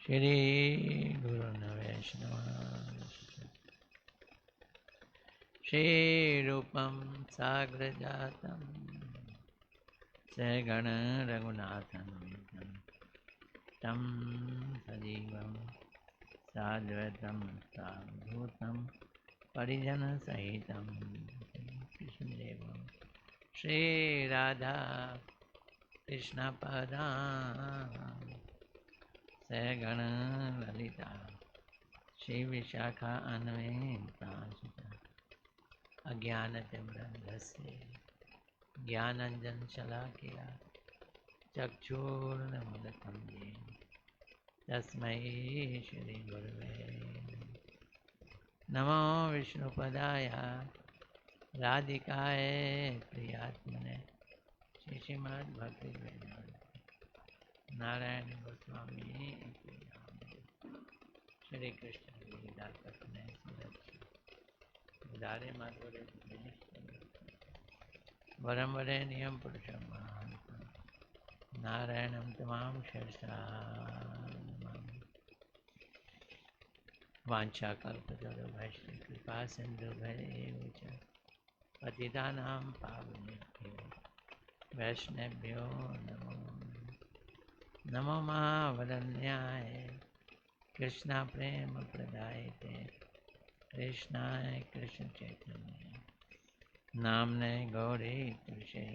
श्री गुरु वैष्णव श्री रूपम साग्र जातम सगण रघुनाथम तम सजीवम साद्वैतम सावधूतम परिजन सहितम कृष्णदेवम श्री राधा कृष्ण पदां सगण ललिता श्री विशाखा अन्वयेतांशिता अज्ञानतिमिरन्धस्य ज्ञानाञ्जनशलाकया चक्षुर्मिलितं येन तस्मै श्रीगुरवे नमो विष्णुपदाय राधिकाय प्रियात्मने श्रीमद्भक्तिवेदान्त नारायण गोस्वामी श्री कृष्ण लीला कथने उदारे माधुर्य वरम वरेण्यं पुरुषं महान्तं नारायणं तमां शर्षा वाञ्छाकल्पतरुभ्यश्च कृपा सिन्धुभ्येव च पतितानां पावनेभ्यो वैष्णवेभ्यो नमो नमो महावदन्याय कृष्णा प्रेम प्रदायते कृष्णाय कृष्ण चैतन्य नामने गौरी तुषे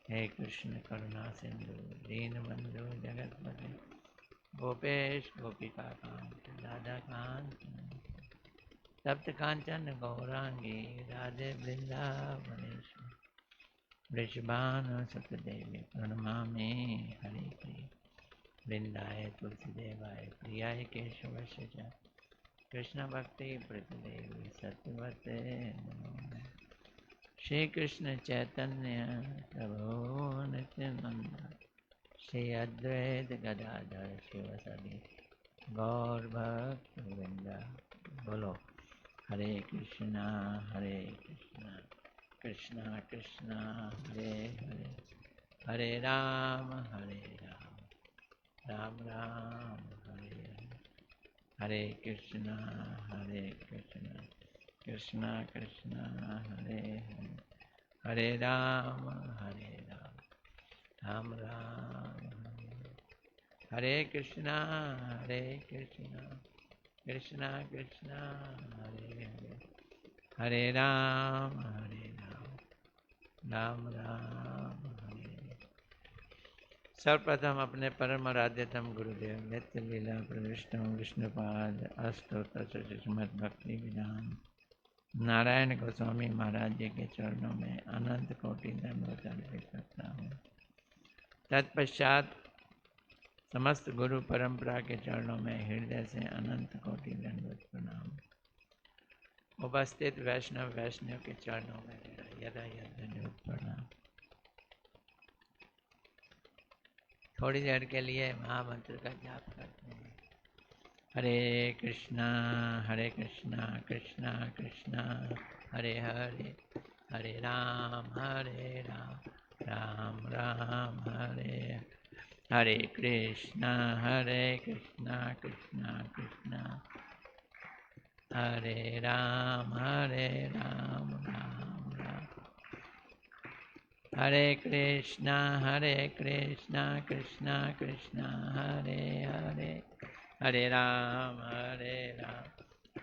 हे कृष्ण करुणा सिंधु दीनबंधु जगतपते गोपेश गोपिका कांत राधा कांत तप्त कांचन गौरांगी राधे वृंदावनेश्वरी वृषभानुसुतदेवी प्रणमामि हरि प्रिय वृंदाय तुलसीदेवाय प्रियाय केशवस्य च कृष्ण भक्ति प्रतिदेवी सत्यवते नमो श्री कृष्ण चैतन्य प्रभु नित्यानंद श्री अद्वैत गदाधर शिवसदि गौर भक्त वृंद बोलो हरे कृष्णा कृष्णा कृष्णा हरे हरे हरे राम राम राम हरे हरे हरे कृष्णा कृष्णा कृष्णा हरे हरे हरे राम राम राम हरे कृष्णा कृष्णा कृष्णा हरे हरे हरे राम राम राम हरे। सर्वप्रथम अपने परम आराध्यतम गुरुदेव नित्य लीला प्रविष्टम विष्णुपाद अष्टोत्तर श्रीमद् भक्ति विधान नारायण गोस्वामी महाराज जी के चरणों में अनंत कोटि दंडवत अर्पित करता हूँ। तत्पश्चात समस्त गुरु परंपरा के चरणों में हृदय से अनंत कोटि दंडवत प्रणाम। उपस्थित वैष्णव के चरणों में यदा दंडवत प्रणाम। थोड़ी देर के लिए महामंत्र का जाप करते हैं। हरे कृष्णा कृष्णा कृष्णा हरे हरे हरे राम राम राम हरे हरे कृष्णा कृष्णा कृष्णा हरे राम राम राम हरे कृष्णा कृष्णा कृष्णा हरे हरे हरे राम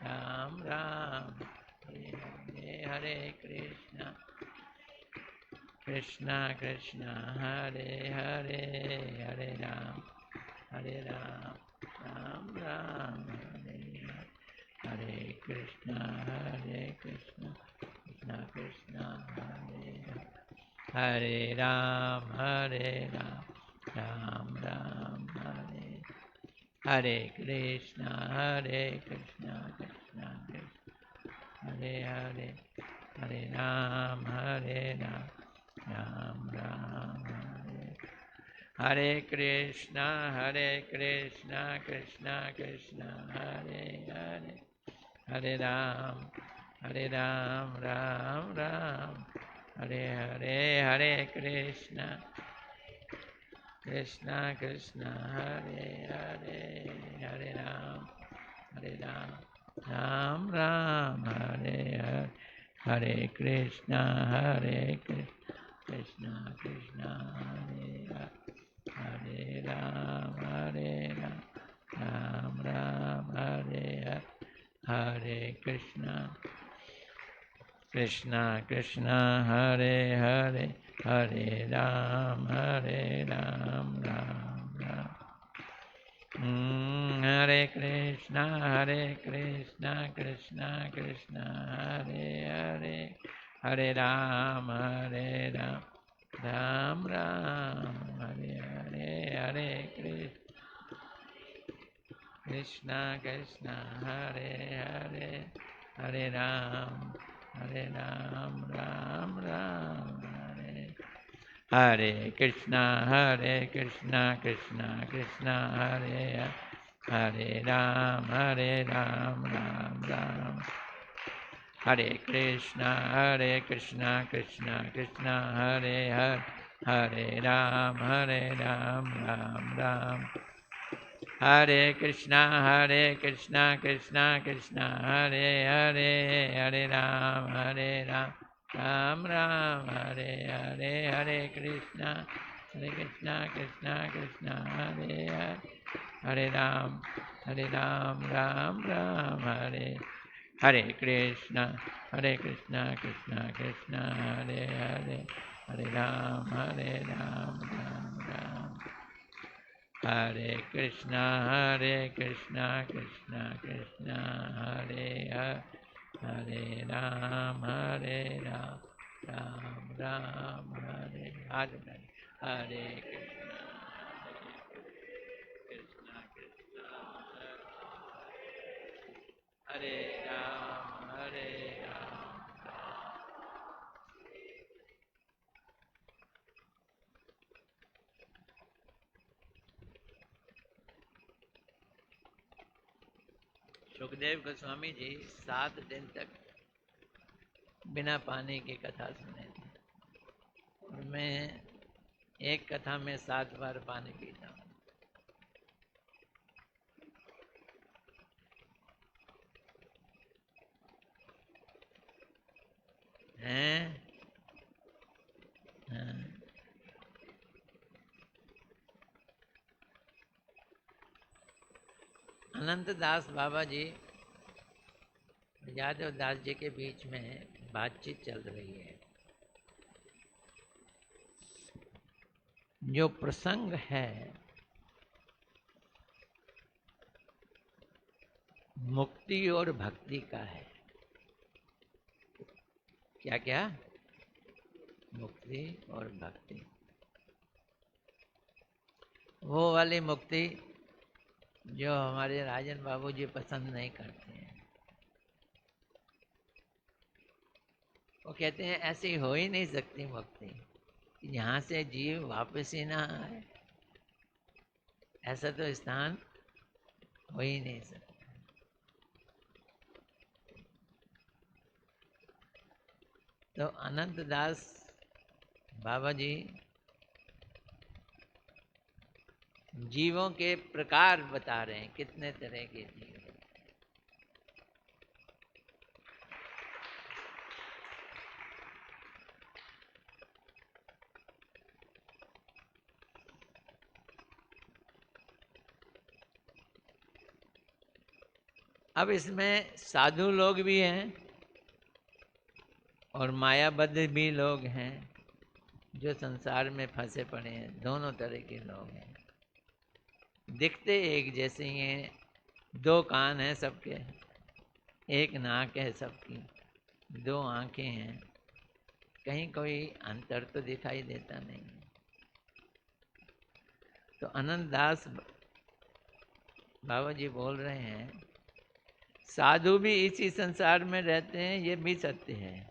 राम राम हरे हरे हरे कृष्णा कृष्णा हरे हरे हरे राम राम राम हरे हरे कृष्णा कृष्णा कृष्णा हरे हरे राम राम राम हरे हरे कृष्णा कृष्णा कृष्णा हरे हरे हरे राम राम राम हरे हरे कृष्णा कृष्णा कृष्णा हरे हरे हरे राम राम राम हरे हरे, हरे कृष्णा कृष्णा कृष्णा हरे हरे, हरे राम राम राम हरे हरे, हरे कृष्णा कृष्णा कृष्णा हरे हरे, हरे राम राम राम हरे हरे, हरे कृष्णा कृष्णा कृष्णा हरे हरे, हरे राम राम राम। हरे कृष्णा कृष्णा कृष्णा हरे हरे, हरे राम राम राम हरे हरे, हरे कृष्णा कृष्णा हरे हरे, हरे राम राम राम हरे, हरे कृष्णा कृष्णा कृष्णा हरे हरे, हरे राम राम, हरे कृष्णा कृष्णा कृष्णा हरे हरे राम राम राम, हरे कृष्णा कृष्णा कृष्णा हरे हरे, हरे राम राम राम हरे हरे, हरे कृष्णा कृष्णा कृष्णा हरे हरे, हरे राम राम राम हरे, हरे कृष्णा कृष्णा कृष्णा हरे हरे, हरे राम राम राम, हरे कृष्णा कृष्णा कृष्णा हरे हरे राम राम राम हरे हरे, हरे कृष्णा कृष्णा हरे राम। सुखदेव गोस्वामी जी 7 दिन तक बिना पानी की कथा सुने थे, और मैं एक कथा में 7 बार पानी पीता हूँ। हैं? हाँ। अनंत दास बाबा जी यादव दास जी के बीच में बातचीत चल रही है। जो प्रसंग है मुक्ति और भक्ति का है। क्या क्या? मुक्ति और भक्ति। वो वाली मुक्ति जो हमारे राजन बाबू जी पसंद नहीं करते हैं। वो कहते हैं ऐसी हो ही नहीं सकती मुक्ति, यहाँ से जीव वापस ही ना आए, ऐसा तो स्थान हो ही नहीं सकता। तो अनंत दास बाबा जी जीवों के प्रकार बता रहे हैं, कितने तरह के जीव। अब इसमें साधु लोग भी हैं और मायाबद्ध भी लोग हैं, जो संसार में फंसे पड़े हैं। दोनों तरह के लोग हैं। दिखते एक जैसे ही हैं, 2 कान हैं सबके, एक नाक है सबकी, 2 आंखें हैं, कहीं कोई अंतर तो दिखाई देता नहीं। तो अनंत दास बाबा जी बोल रहे हैं, साधु भी इसी संसार में रहते हैं, ये भी सत्य है,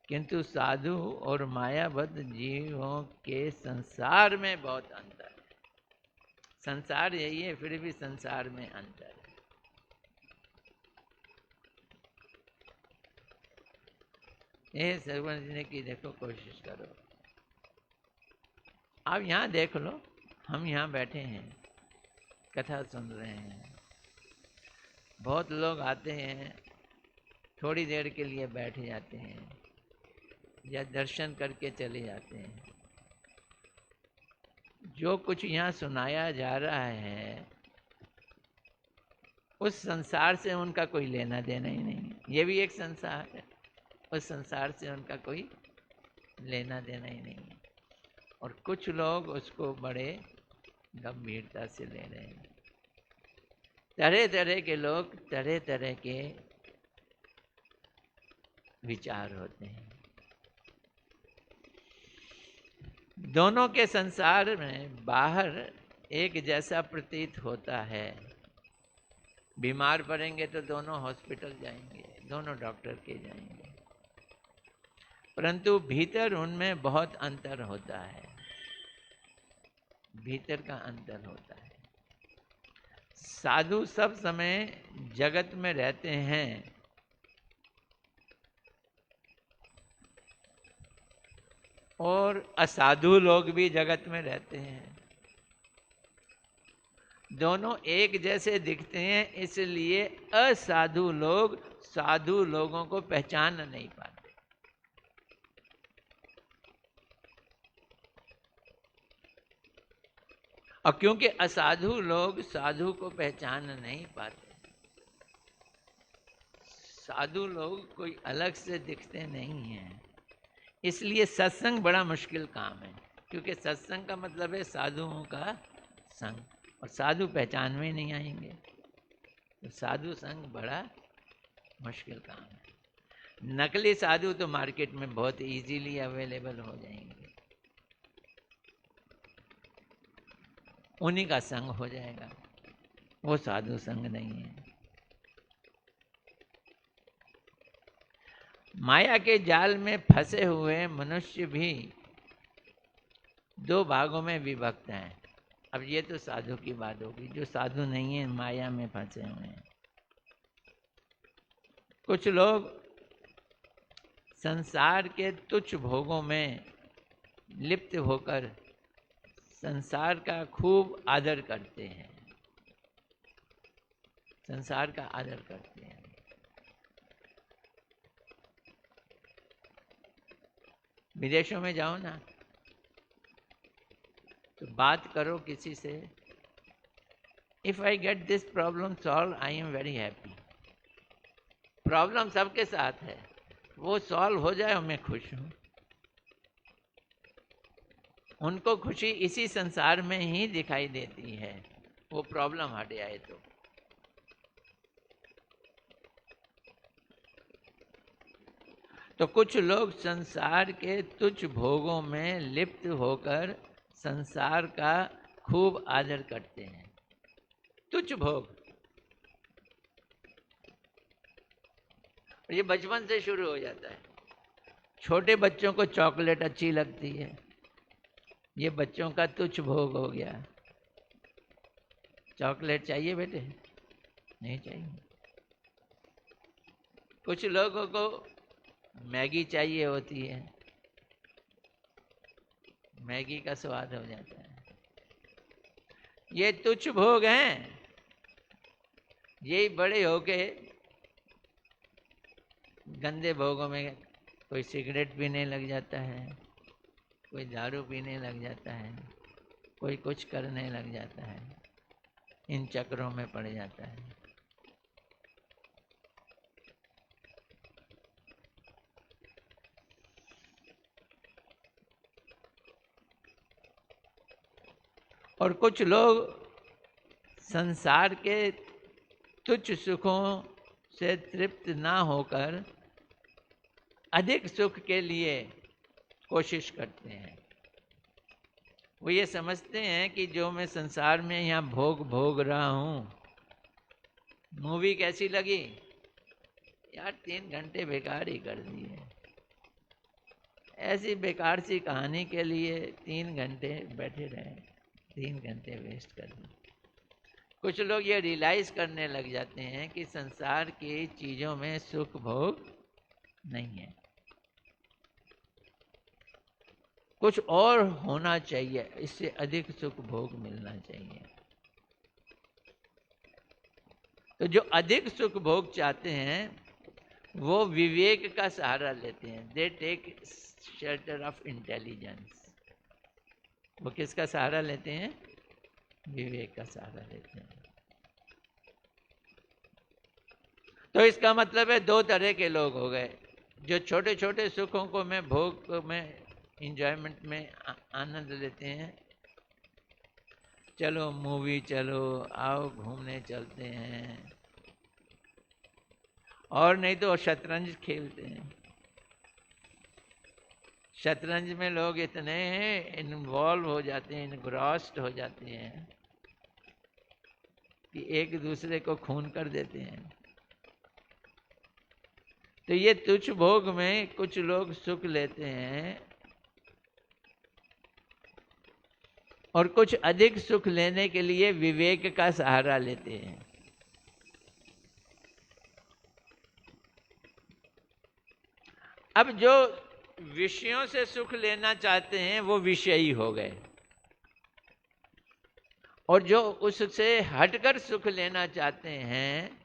किंतु साधु और मायाबद्ध जीवों के संसार में बहुत अंतर है। संसार यही है, फिर भी संसार में अंतर है। ये समझने की देखो कोशिश करो। आप यहाँ देख लो, हम यहाँ बैठे हैं, कथा सुन रहे हैं, बहुत लोग आते हैं, थोड़ी देर के लिए बैठ जाते हैं या दर्शन करके चले जाते हैं। जो कुछ यहाँ सुनाया जा रहा है उस संसार से उनका कोई लेना देना ही नहीं है। ये भी एक संसार है, उस संसार से उनका कोई लेना देना ही नहीं है। और कुछ लोग उसको बड़े गंभीरता से ले रहे हैं। तरह तरह के लोग, तरह तरह के विचार होते हैं। दोनों के संसार में बाहर एक जैसा प्रतीत होता है। बीमार पड़ेंगे तो दोनों हॉस्पिटल जाएंगे, दोनों डॉक्टर के जाएंगे, परंतु भीतर उनमें बहुत अंतर होता है। भीतर का अंतर होता है। साधु सब समय जगत में रहते हैं, और असाधु लोग भी जगत में रहते हैं। दोनों एक जैसे दिखते हैं, इसलिए असाधु लोग साधु लोगों को पहचान नहीं पाते। और क्योंकि असाधु लोग साधु को पहचान नहीं पाते, साधु लोग कोई अलग से दिखते नहीं हैं, इसलिए सत्संग बड़ा मुश्किल काम है। क्योंकि सत्संग का मतलब है साधुओं का संग, और साधु पहचान में नहीं आएंगे, तो साधु संग बड़ा मुश्किल काम है। नकली साधु तो मार्केट में बहुत इजीली अवेलेबल हो जाएंगे, उन्हीं का संग हो जाएगा, वो साधु संग नहीं है। माया के जाल में फंसे हुए मनुष्य भी दो भागों में विभक्त हैं। अब ये तो साधु की बात होगी, जो साधु नहीं है माया में फंसे हुए हैं। कुछ लोग संसार के तुच्छ भोगों में लिप्त होकर संसार का खूब आदर करते हैं, संसार का आदर करते हैं। विदेशों में जाओ ना, तो बात करो किसी से, if I get this problem solve I am very happy. Problem सबके साथ है, वो सॉल्व हो जाए और मैं खुश हूं। उनको खुशी इसी संसार में ही दिखाई देती है, वो प्रॉब्लम हट जाए तो कुछ लोग संसार के तुच्छ भोगों में लिप्त होकर संसार का खूब आदर करते हैं। तुच्छ भोग, ये बचपन से शुरू हो जाता है। छोटे बच्चों को चॉकलेट अच्छी लगती है, ये बच्चों का तुच्छ भोग हो गया। चॉकलेट चाहिए बेटे? नहीं चाहिए। कुछ लोगों को मैगी चाहिए होती है, मैगी का स्वाद हो जाता है। ये तुच्छ भोग हैं। यही बड़े होके गंदे भोगों में कोई सिगरेट पीने लग जाता है, कोई दारू पीने लग जाता है, कोई कुछ करने लग जाता है, इन चक्रों में पड़ जाता है। और कुछ लोग संसार के तुच्छ सुखों से तृप्त ना होकर अधिक सुख के लिए कोशिश करते हैं। वो ये समझते हैं कि जो मैं संसार में यहाँ भोग रहा हूँ, मूवी कैसी लगी यार, 3 घंटे बेकार ही कर दिए। ऐसी बेकार सी कहानी के लिए 3 घंटे बैठे रहे, 3 घंटे वेस्ट कर दिए। कुछ लोग ये रियलाइज करने लग जाते हैं कि संसार की चीज़ों में सुख भोग नहीं है, कुछ और होना चाहिए, इससे अधिक सुख भोग मिलना चाहिए। तो जो अधिक सुख भोग चाहते हैं वो विवेक का सहारा लेते हैं। They take shelter of intelligence. वो किसका सहारा लेते हैं? विवेक का सहारा लेते हैं। तो इसका मतलब है दो तरह के लोग हो गए, जो छोटे छोटे सुखों को में भोग में इंजॉयमेंट में आनंद लेते हैं। चलो मूवी चलो, आओ घूमने चलते हैं, और नहीं तो शतरंज खेलते हैं। शतरंज में लोग इतने इन्वॉल्व हो जाते हैं, इनग्रॉस्ड हो जाते हैं कि एक दूसरे को खून कर देते हैं। तो ये तुच्छ भोग में कुछ लोग सुख लेते हैं और कुछ अधिक सुख लेने के लिए विवेक का सहारा लेते हैं। अब जो विषयों से सुख लेना चाहते हैं वो विषयी हो गए, और जो उससे हटकर सुख लेना चाहते हैं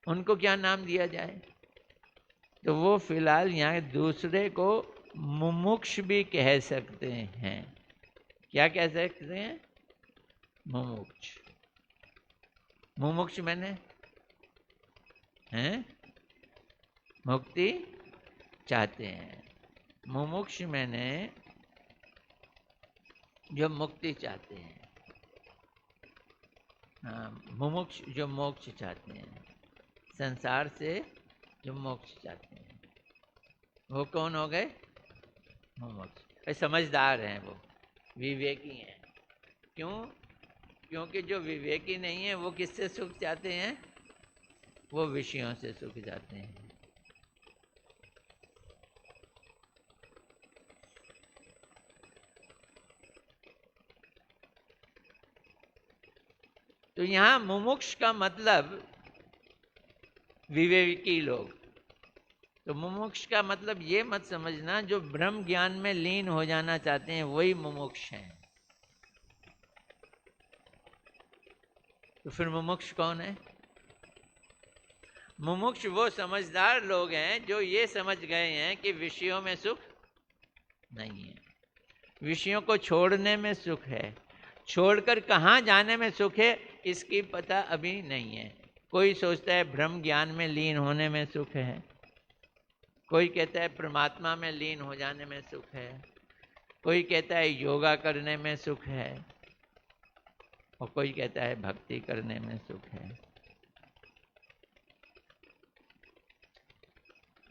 उनको क्या नाम दिया जाए? तो वो फिलहाल यहाँ दूसरे को मुमुक्ष भी कह सकते हैं। क्या कह सकते हैं? मुमुक्ष। मुमुक्ष मैंने हैं मुक्ति चाहते हैं। मुमुक्ष मैंने जो मुक्ति चाहते हैं। हाँ, मुमुक्ष जो मोक्ष चाहते हैं, संसार से जो मोक्ष चाहते हैं, वो कौन हो गए? मुमुक्ष। समझदार हैं, वो विवेकी हैं। क्यों? क्योंकि जो विवेकी नहीं है वो किससे सुख चाहते हैं? वो विषयों से सुख चाहते हैं। तो यहां मुमुक्ष का मतलब विवेकी लोग। तो मुमुक्ष का मतलब ये मत समझना जो ब्रह्म ज्ञान में लीन हो जाना चाहते हैं वही मुमुक्ष हैं। तो फिर मुमुक्ष कौन है? मुमुक्ष वो समझदार लोग हैं जो ये समझ गए हैं कि विषयों में सुख नहीं है, विषयों को छोड़ने में सुख है। छोड़कर कहाँ जाने में सुख है इसकी पता अभी नहीं है। कोई सोचता है ब्रह्म ज्ञान में लीन होने में सुख है, कोई कहता है परमात्मा में लीन हो जाने में सुख है, कोई कहता है योगा करने में सुख है, और कोई कहता है भक्ति करने में सुख है।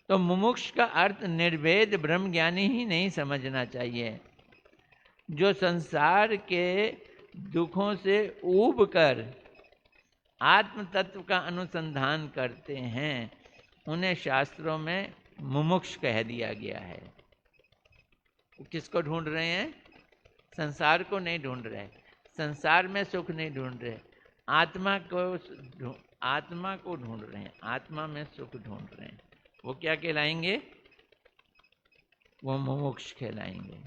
तो मुमुक्ष का अर्थ निर्भेद ब्रह्म ज्ञानी ही नहीं समझना चाहिए। जो संसार के दुखों से ऊब कर आत्म तत्व का अनुसंधान करते हैं उन्हें शास्त्रों में मुमुक्ष कह दिया गया है। किसको ढूंढ रहे हैं? संसार को नहीं ढूंढ रहे, संसार में सुख नहीं ढूंढ रहे, आत्मा को ढूंढ रहे हैं, आत्मा में सुख ढूंढ रहे हैं। वो क्या कहलाएंगे? वो मुमुक्ष कहलाएंगे।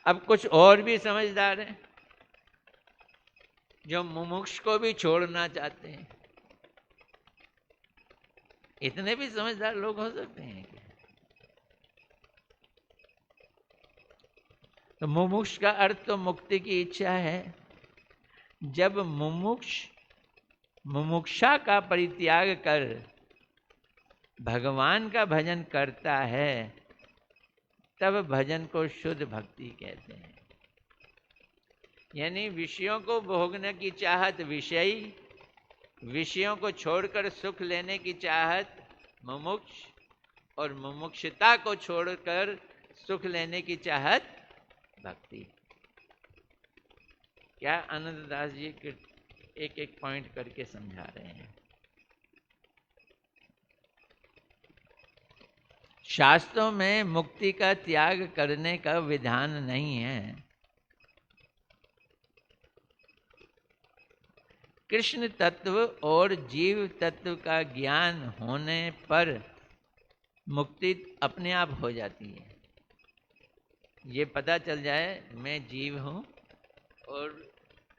अब कुछ और भी समझदार हैं जो मुमुक्ष को भी छोड़ना चाहते हैं। इतने भी समझदार लोग हो सकते हैं क्या? तो मुमुक्ष का अर्थ तो मुक्ति की इच्छा है। जब मुमुक्षा का परित्याग कर भगवान का भजन करता है तब भजन को शुद्ध भक्ति कहते हैं। यानी विषयों को भोगने की चाहत विषयी, विषयों को छोड़कर सुख लेने की चाहत मुमुक्ष, और मुमुक्षता को छोड़कर सुख लेने की चाहत भक्ति। क्या आनंददास जी एक एक पॉइंट करके समझा रहे हैं। शास्त्रों में मुक्ति का त्याग करने का विधान नहीं है। कृष्ण तत्व और जीव तत्व का ज्ञान होने पर मुक्ति अपने आप हो जाती है। ये पता चल जाए मैं जीव हूँ और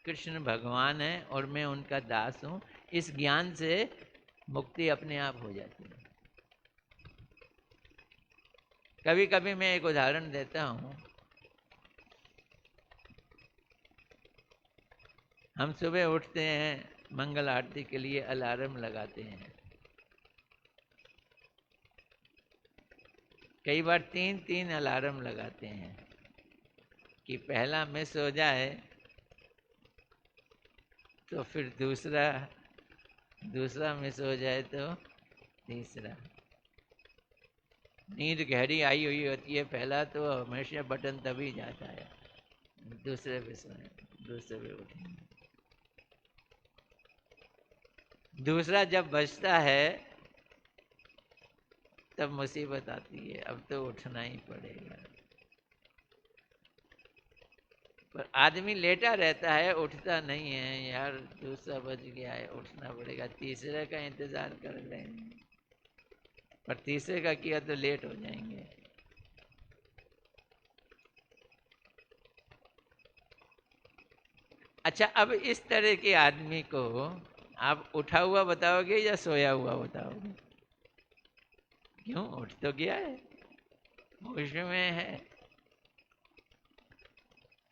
कृष्ण भगवान है और मैं उनका दास हूँ, इस ज्ञान से मुक्ति अपने आप हो जाती है। कभी कभी मैं एक उदाहरण देता हूँ। हम सुबह उठते हैं, मंगल आरती के लिए अलार्म लगाते हैं। कई बार 3-3 अलार्म लगाते हैं कि पहला मिस हो जाए तो फिर दूसरा मिस हो जाए तो तीसरा। नींद गहरी आई हुई होती है, पहला तो हमेशा बटन तभी जाता है, दूसरे पे सोए, दूसरे पे उठेंगे। दूसरा जब बजता है तब मुसीबत आती है, अब तो उठना ही पड़ेगा। पर आदमी लेटा रहता है, उठता नहीं है। यार दूसरा बज गया है, उठना पड़ेगा, तीसरे का इंतजार कर लेंगे, पर तीसरे का किया तो लेट हो जाएंगे। अच्छा, अब इस तरह के आदमी को आप उठा हुआ बताओगे या सोया हुआ बताओगे? क्यों, उठ तो गया है, होश में है।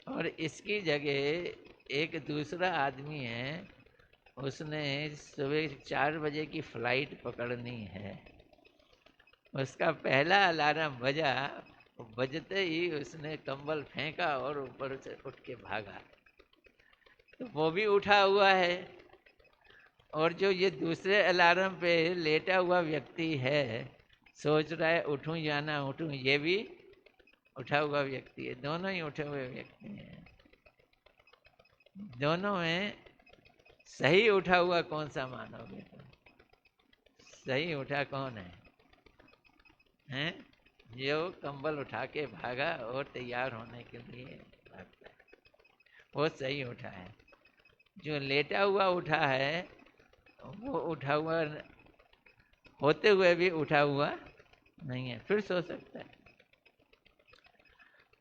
और इसकी जगह एक दूसरा आदमी है, उसने सुबह 4 बजे की फ्लाइट पकड़नी है। उसका पहला अलार्म बजा, बजते ही उसने कंबल फेंका और ऊपर से उठ के भागा, तो वो भी उठा हुआ है। और जो ये दूसरे अलार्म पे लेटा हुआ व्यक्ति है, सोच रहा है उठूं या ना उठूं, ये भी उठा हुआ व्यक्ति है। दोनों ही उठे हुए व्यक्ति हैं। दोनों में सही उठा हुआ कौन सा मानोगे तुम? सही उठा कौन है? हैं? जो कंबल उठा के भागा और तैयार होने के लिए भागता है, वो सही उठा है। जो लेटा हुआ उठा है, वो उठा हुआ होते हुए भी उठा हुआ नहीं है, फिर सो सकता है।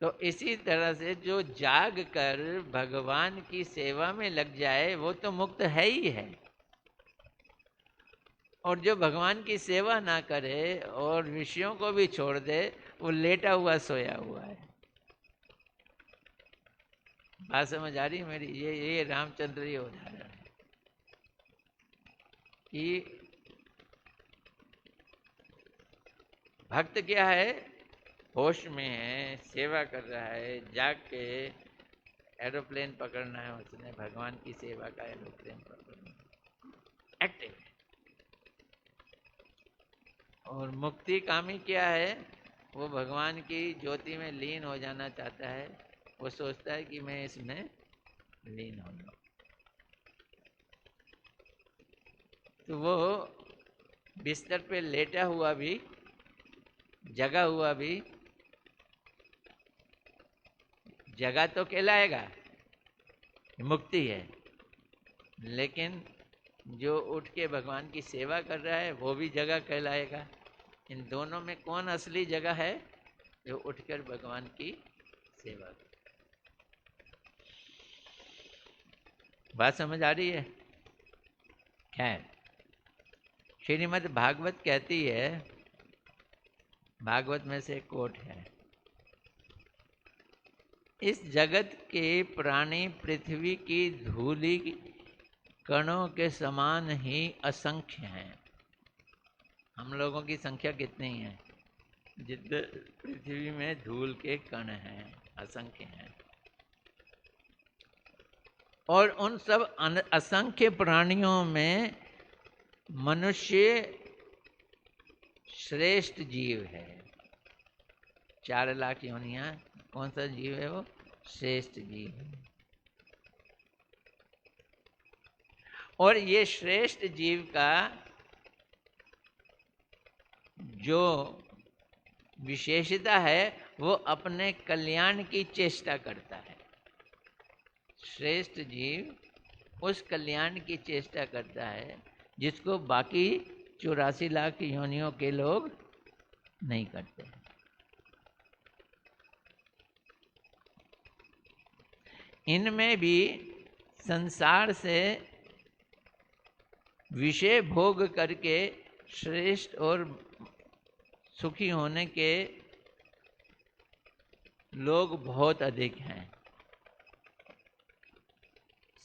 तो इसी तरह से जो जाग कर भगवान की सेवा में लग जाए वो तो मुक्त है ही है। और जो भगवान की सेवा ना करे और विषयों को भी छोड़ दे, वो लेटा हुआ सोया हुआ है। बात समझ आ रही है मेरी? ये रामचंद्र ये उदाहरण है कि भक्त क्या है, होश में है, सेवा कर रहा है, जाग के एरोप्लेन पकड़ना है, उसने भगवान की सेवा का एरोप्लेन पकड़ना है, एक्टिव है। और मुक्ति कामी क्या है, वो भगवान की ज्योति में लीन हो जाना चाहता है। वो सोचता है कि मैं इसमें लीन हो जाऊं। तो वो बिस्तर पे लेटा हुआ भी, जगा हुआ भी, जगा तो कहलाएगा, मुक्ति है। लेकिन जो उठ के भगवान की सेवा कर रहा है वो भी जगह कहलाएगा। इन दोनों में कौन असली जगह है? जो उठकर भगवान की सेवा कर। बात समझ आ रही है? खैर, श्रीमद् भागवत कहती है, भागवत में से कोट है, इस जगत के प्राणी पृथ्वी की धूलि कणों के समान ही असंख्य हैं। हम लोगों की संख्या कितनी है? जितने पृथ्वी में धूल के कण हैं, असंख्य हैं। और उन सब असंख्य प्राणियों में मनुष्य श्रेष्ठ जीव है। 4 लाख योनियां, कौन सा जीव है वो? श्रेष्ठ जीव है। और ये श्रेष्ठ जीव का जो विशेषता है वो अपने कल्याण की चेष्टा करता है। श्रेष्ठ जीव उस कल्याण की चेष्टा करता है जिसको बाकी 84 लाख योनियों के लोग नहीं करते। इनमें भी संसार से विषय भोग करके श्रेष्ठ और सुखी होने के लोग बहुत अधिक हैं।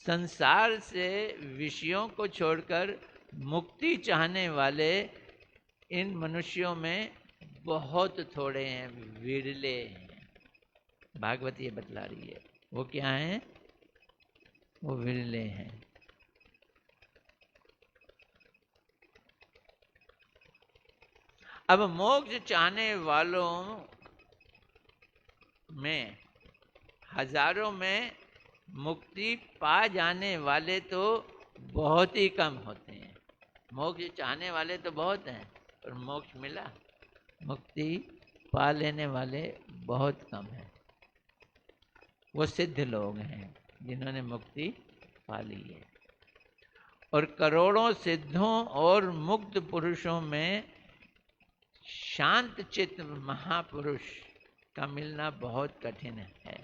संसार से विषयों को छोड़कर मुक्ति चाहने वाले इन मनुष्यों में बहुत थोड़े हैं, विरले हैं। भागवत ये बतला रही है वो क्या है, वो विरले हैं। अब मोक्ष चाहने वालों में हजारों में मुक्ति पा जाने वाले तो बहुत ही कम होते हैं। मोक्ष चाहने वाले तो बहुत हैं पर मोक्ष मिला, मुक्ति पा लेने वाले बहुत कम हैं। वो सिद्ध लोग हैं जिन्होंने मुक्ति पा ली है। और करोड़ों सिद्धों और मुक्त पुरुषों में शांत चित्त महापुरुष का मिलना बहुत कठिन है।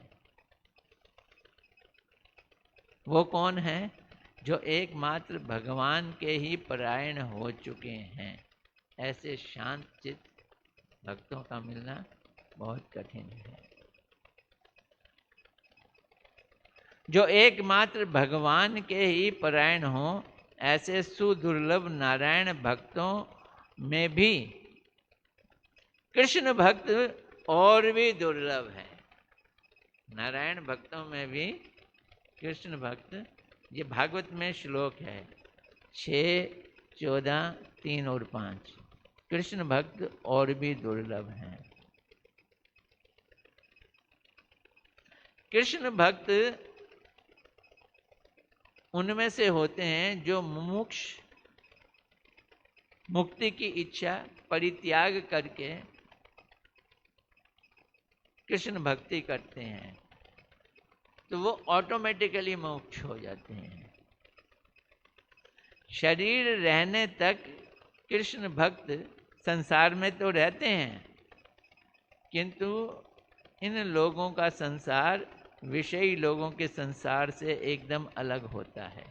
वो कौन है? जो एकमात्र भगवान के ही परायण हो चुके हैं। ऐसे शांत चित्त भक्तों का मिलना बहुत कठिन है। जो एकमात्र भगवान के ही परायण हो, ऐसे सुदुर्लभ नारायण भक्तों में भी कृष्ण भक्त और भी दुर्लभ है। नारायण भक्तों में भी कृष्ण भक्त, ये भागवत में श्लोक है 6, 14, 3 और 5। कृष्ण भक्त और भी दुर्लभ हैं। कृष्ण भक्त उनमें से होते हैं जो मुमुक्ष मुक्ति की इच्छा परित्याग करके कृष्ण भक्ति करते हैं, तो वो ऑटोमेटिकली मोक्ष हो जाते हैं। शरीर रहने तक कृष्ण भक्त संसार में तो रहते हैं, किंतु इन लोगों का संसार विषयी लोगों के संसार से एकदम अलग होता है।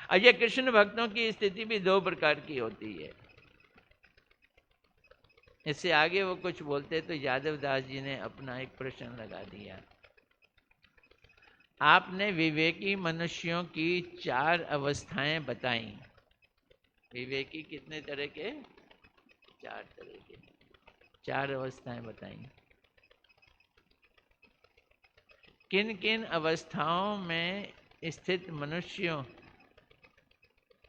और ये कृष्ण भक्तों की स्थिति भी 2 प्रकार की होती है। इससे आगे वो कुछ बोलते तो यादव दास जी ने अपना एक प्रश्न लगा दिया। आपने विवेकी मनुष्यों की 4 अवस्थाएं बताई। विवेकी कितने तरह के? 4 तरह के, 4 अवस्थाएं बताई। किन किन अवस्थाओं में स्थित मनुष्यों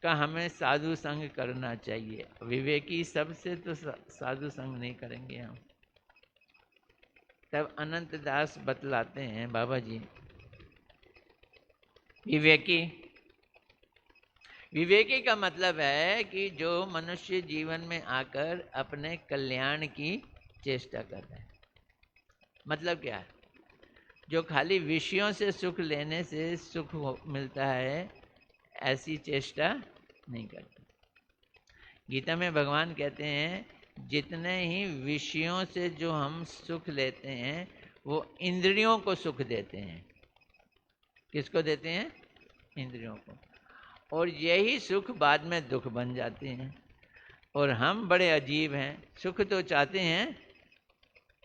का हमें साधु संग करना चाहिए? विवेकी सबसे तो साधु संग नहीं करेंगे हम। तब अनंत दास बतलाते हैं बाबा जी, विवेकी का मतलब है कि जो मनुष्य जीवन में आकर अपने कल्याण की चेष्टा कर रहे हैं। मतलब क्या है? जो खाली विषयों से सुख लेने से सुख मिलता है, ऐसी चेष्टा नहीं करते। गीता में भगवान कहते हैं जितने ही विषयों से जो हम सुख लेते हैं वो इंद्रियों को सुख देते हैं। किसको देते हैं? इंद्रियों को। और यही सुख बाद में दुख बन जाते हैं। और हम बड़े अजीब हैं, सुख तो चाहते हैं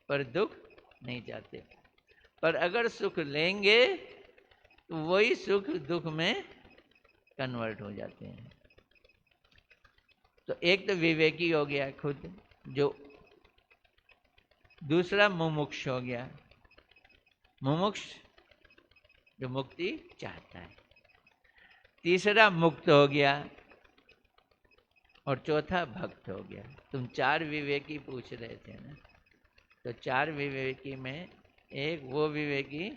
पर दुख नहीं चाहते। पर अगर सुख लेंगे तो वही सुख दुख में कन्वर्ट हो जाते हैं। तो एक तो विवेकी हो गया खुद जो, दूसरा मुमुक्ष हो गया, मुमुक्ष जो मुक्ति चाहता है, तीसरा मुक्त हो गया और चौथा भक्त हो गया। तुम 4 विवेकी पूछ रहे थे ना, तो 4 विवेकी में एक वो विवेकी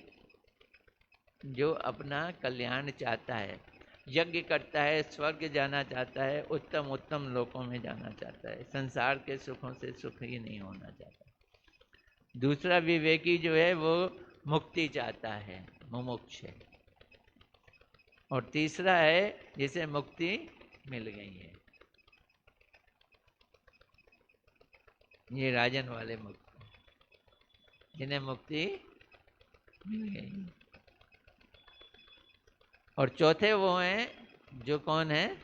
जो अपना कल्याण चाहता है, यज्ञ करता है, स्वर्ग जाना चाहता है, उत्तम उत्तम लोकों में जाना चाहता है, संसार के सुखों से सुख ही नहीं होना चाहता। दूसरा विवेकी जो है वो मुक्ति चाहता है, मुमुक्ष है। और तीसरा है जिसे मुक्ति मिल गई है, ये राजन वाले मुक्त, जिन्हें मुक्ति मिल गई। और चौथे वो हैं जो कौन है,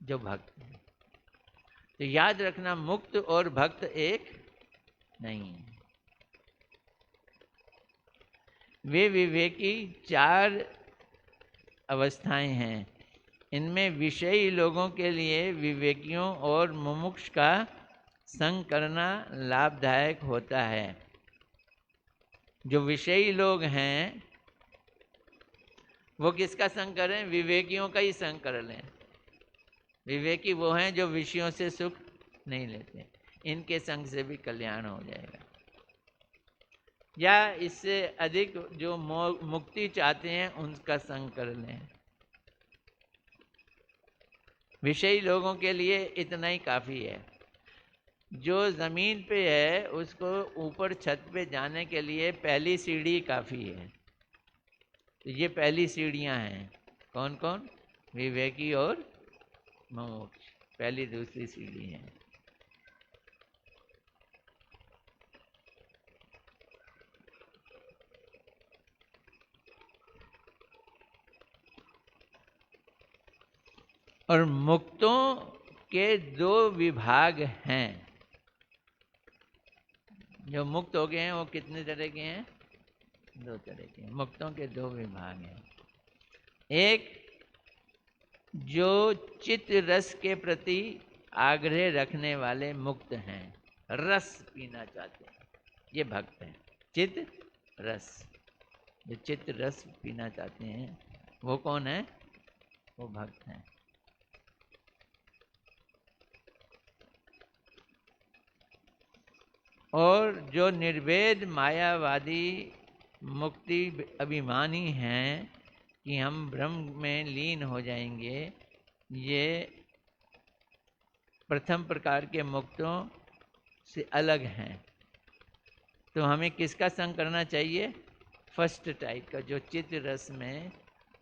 जो भक्त है। तो याद रखना, मुक्त और भक्त एक नहीं है। वे विवेकी चार अवस्थाएं हैं। इनमें विषयी लोगों के लिए विवेकियों और मुमुक्ष का संग करना लाभदायक होता है। जो विषयी लोग हैं वो किसका संग करें? विवेकियों का ही संग कर लें। विवेकी वो हैं जो विषयों से सुख नहीं लेते, इनके संग से भी कल्याण हो जाएगा। या इससे अधिक जो मुक्ति चाहते हैं उनका संग कर लें। विषयी लोगों के लिए इतना ही काफ़ी है। जो ज़मीन पे है उसको ऊपर छत पे जाने के लिए पहली सीढ़ी काफ़ी है। तो ये पहली सीढ़ियां हैं। कौन कौन? विवेकी और मुमुक्ष, पहली दूसरी सीढ़ी है। और मुक्तों के दो विभाग हैं। जो मुक्त हो गए हैं वो कितने तरह के हैं? दो तरह के हैं। मुक्तों के दो विभाग हैं। एक जो चित्त रस के प्रति आग्रह रखने वाले मुक्त हैं, रस पीना चाहते हैं, ये भक्त हैं। चित्त रस, जो चित्त रस पीना चाहते हैं वो कौन है? वो भक्त हैं। और जो निर्वेद मायावादी मुक्ति अभिमानी हैं कि हम ब्रह्म में लीन हो जाएंगे, ये प्रथम प्रकार के मुक्तों से अलग हैं। तो हमें किसका संग करना चाहिए? फर्स्ट टाइप का, जो चित्त रस में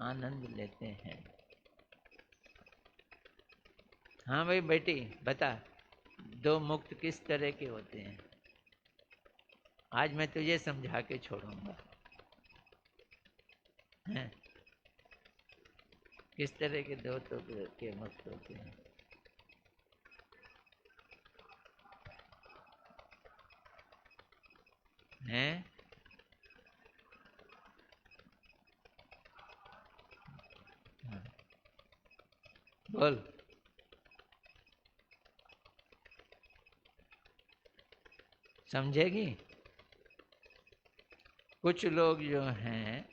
आनंद लेते हैं। हाँ भाई बेटी बता, दो मुक्त किस तरह के होते हैं? आज मैं तुझे समझा के छोड़ूंगा। हैं? किस तरह के दो तो के मुक्त होते हैं? हैं? हाँ। बोल। समझेगी? कुछ लोग जो हैं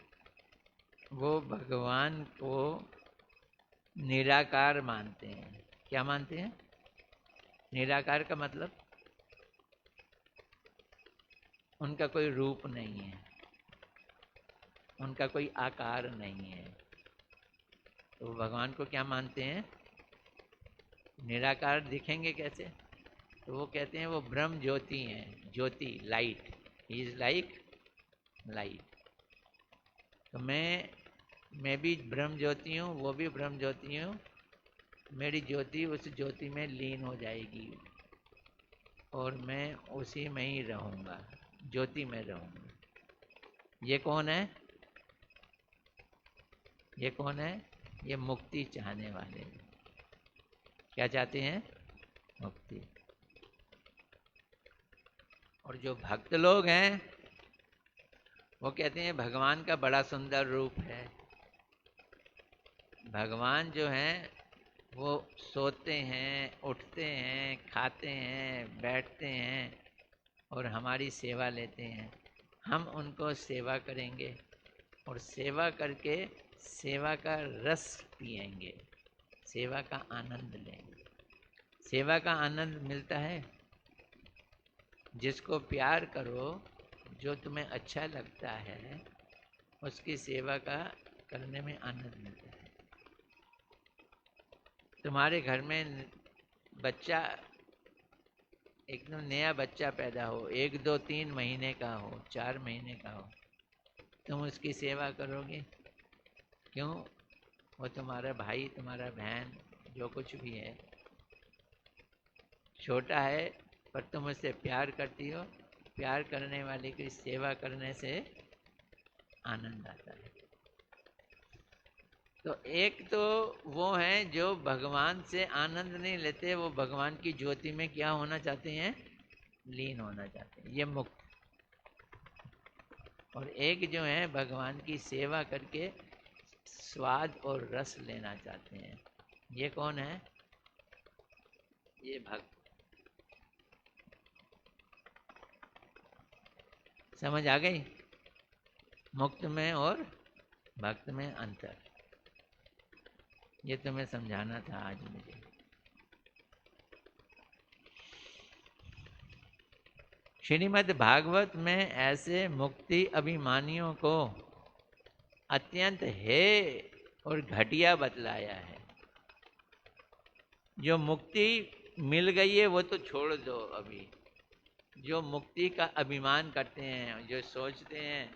वो भगवान को निराकार मानते हैं। क्या मानते हैं? निराकार का मतलब उनका कोई रूप नहीं है, उनका कोई आकार नहीं है। तो भगवान को क्या मानते हैं? निराकार दिखेंगे कैसे? तो वो कहते हैं वो ब्रह्म ज्योति हैं, ज्योति, light. He is like light. तो मैं भी ब्रह्म ज्योति हूँ, वो भी ब्रह्म ज्योति हूँ। मेरी ज्योति उस ज्योति में लीन हो जाएगी और मैं उसी में ही रहूँगा, ज्योति में रहूँगा। ये कौन है? ये कौन है? ये मुक्ति चाहने वाले। क्या चाहते हैं? मुक्ति। और जो भक्त लोग हैं वो कहते हैं भगवान का बड़ा सुंदर रूप है। भगवान जो हैं वो सोते हैं, उठते हैं, खाते हैं, बैठते हैं और हमारी सेवा लेते हैं। हम उनको सेवा करेंगे और सेवा करके सेवा का रस पिएंगे, सेवा का आनंद लेंगे। सेवा का आनंद मिलता है जिसको प्यार करो, जो तुम्हें अच्छा लगता है, उसकी सेवा का करने में आनंद मिलता है। तुम्हारे घर में बच्चा एकदम नया बच्चा पैदा हो, 1 2 3 महीने का हो, 4 महीने का हो, तुम उसकी सेवा करोगे? क्यों? वो तुम्हारा भाई, तुम्हारा बहन, जो कुछ भी है, छोटा है पर तुम उससे प्यार करती हो। प्यार करने वाले की सेवा करने से आनंद आता है। तो एक तो वो हैं जो भगवान से आनंद नहीं लेते, वो भगवान की ज्योति में क्या होना चाहते हैं? लीन होना चाहते हैं, ये मुक्त। और एक जो है भगवान की सेवा करके स्वाद और रस लेना चाहते हैं, ये कौन है? ये भक्त। समझ आ गई? मुक्त में और भक्त में अंतर, ये तुम्हें समझाना था आज मुझे। श्रीमद् भागवत में ऐसे मुक्ति अभिमानियों को अत्यंत हेय और घटिया बतलाया है। जो मुक्ति मिल गई है वो तो छोड़ दो, अभी जो मुक्ति का अभिमान करते हैं, जो सोचते हैं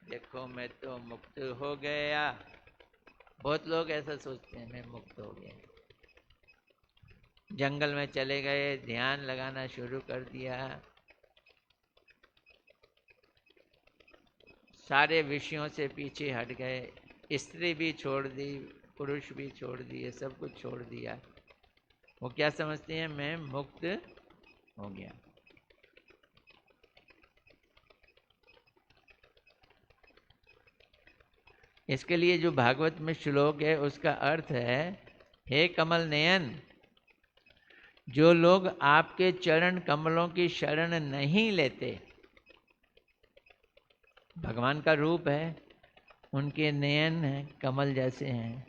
देखो मैं तो मुक्त हो गया, बहुत लोग ऐसा सोचते हैं मैं मुक्त हो गया, जंगल में चले गए, ध्यान लगाना शुरू कर दिया, सारे विषयों से पीछे हट गए, स्त्री भी छोड़ दी, पुरुष भी छोड़ दिए, सब कुछ छोड़ दिया। वो क्या समझते हैं? मैं मुक्त हो गया। इसके लिए जो भागवत में श्लोक है उसका अर्थ है, हे कमल नयन, जो लोग आपके चरण कमलों की शरण नहीं लेते, भगवान का रूप है, उनके नयन हैं कमल जैसे हैं,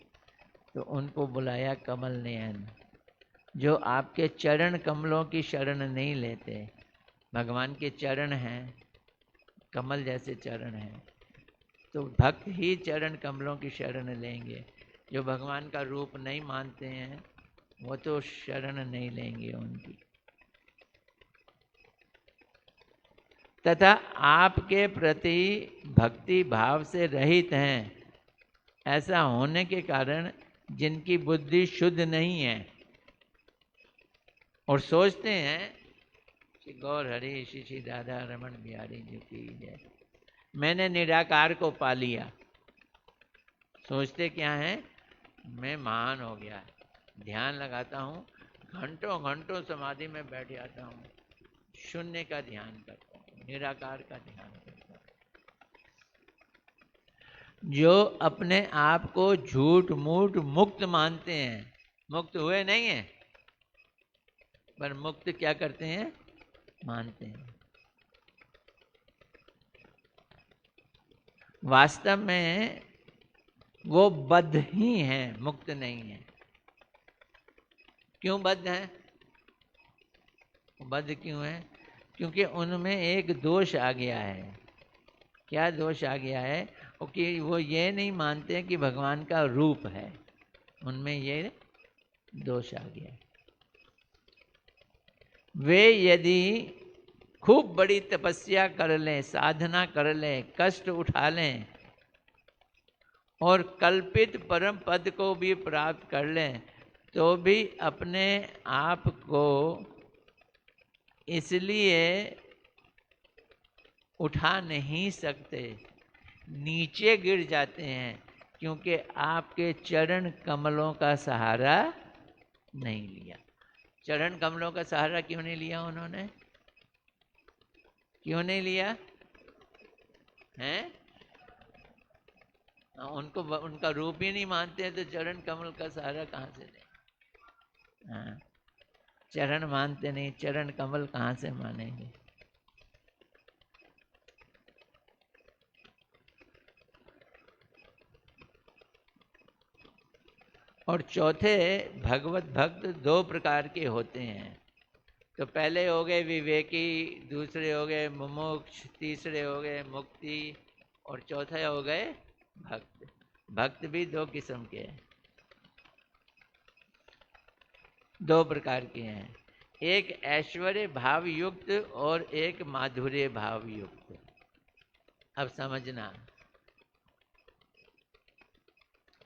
तो उनको बुलाया कमल नयन। जो आपके चरण कमलों की शरण नहीं लेते, भगवान के चरण हैं, कमल जैसे चरण हैं, तो भक्त ही चरण कमलों की शरण लेंगे। जो भगवान का रूप नहीं मानते हैं वो तो शरण नहीं लेंगे उनकी। तथा आपके प्रति भक्ति भाव से रहित हैं, ऐसा होने के कारण जिनकी बुद्धि शुद्ध नहीं है और सोचते हैं कि गौर हरि श्री श्री राधा रमन बिहारी जी की जय, मैंने निराकार को पा लिया। सोचते क्या है? मैं महान हो गया, ध्यान लगाता हूँ, घंटों घंटों समाधि में बैठ जाता हूँ, शून्य का ध्यान करता हूँ, निराकार का ध्यान करता हूँ। जो अपने आप को झूठ मूठ मुक्त मानते हैं, मुक्त हुए नहीं है पर मुक्त क्या करते हैं? मानते हैं। वास्तव में वो बद्ध ही हैं, मुक्त नहीं है। क्यों बद्ध हैं? बद्ध क्यों है? क्योंकि उनमें एक दोष आ गया है। क्या दोष आ गया है? कि वो ये नहीं मानते कि भगवान का रूप है, उनमें ये दोष आ गया। वे यदि खूब बड़ी तपस्या कर लें, साधना कर लें, कष्ट उठा लें और कल्पित परम पद को भी प्राप्त कर लें, तो भी अपने आप को इसलिए उठा नहीं सकते, नीचे गिर जाते हैं, क्योंकि आपके चरण कमलों का सहारा नहीं लिया। चरण कमलों का सहारा क्यों नहीं लिया उन्होंने? क्यों नहीं लिया हैं? उनको उनका रूप ही नहीं मानते हैं, तो चरण कमल का सहारा कहाँ से लें? हाँ, चरण मानते नहीं, चरण कमल कहाँ से मानेंगे? और चौथे, भगवत भक्त 2 प्रकार के होते हैं। तो पहले हो गए विवेकी, दूसरे हो गए मुमुक्ष, तीसरे हो गए मुक्ति, और चौथे हो गए भक्त। भक्त भी 2 किस्म के हैं। दो प्रकार के हैं, एक ऐश्वर्य भाव युक्त और एक माधुर्य भाव युक्त। अब समझना,